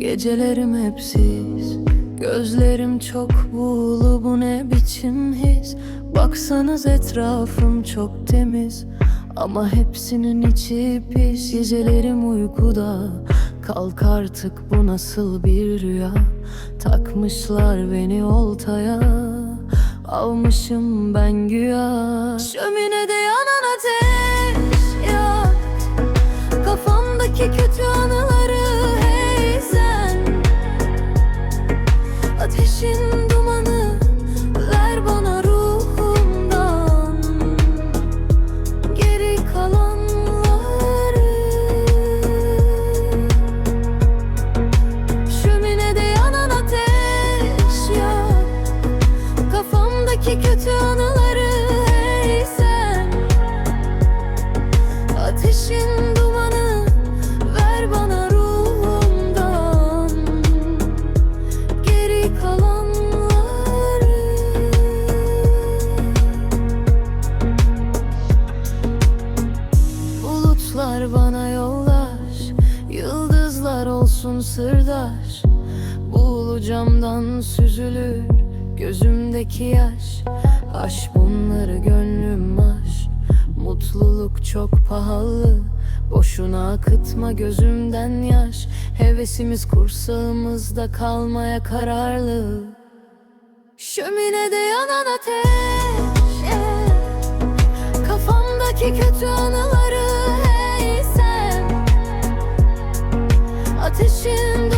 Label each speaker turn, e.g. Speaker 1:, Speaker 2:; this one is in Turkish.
Speaker 1: Gecelerim hep sis, gözlerim çok buğulu, bu ne biçim his? Baksanız etrafım çok temiz ama hepsinin içi pis. Gecelerim uykuda, kalk artık, bu nasıl bir rüya? Takmışlar beni oltaya, almışım ben güya. Şöminede yanan ateş yak, kafamdaki kötü anıları. Hey sen, ateşin dumanı, ver bana ruhumdan geri kalanları. Şöminede yanan ateş yak, kafamdaki kötü anıları. Hey sen, ateşin dumanı, ver bana ruhumdan geri kalanları. Bulutlar bana yoldaş, yıldızlar olsun sırdaş. Buğulu camdan süzülür gözümdeki yaş. Aş bunları gönlüm aş, mutluluk çok pahalı. Boşuna akıtma gözümden yaş, hevesimiz kursağımızda kalmaya kararlı. Şöminede yanan ateş, kafamdaki kötü anıları. Hey sen, ateşin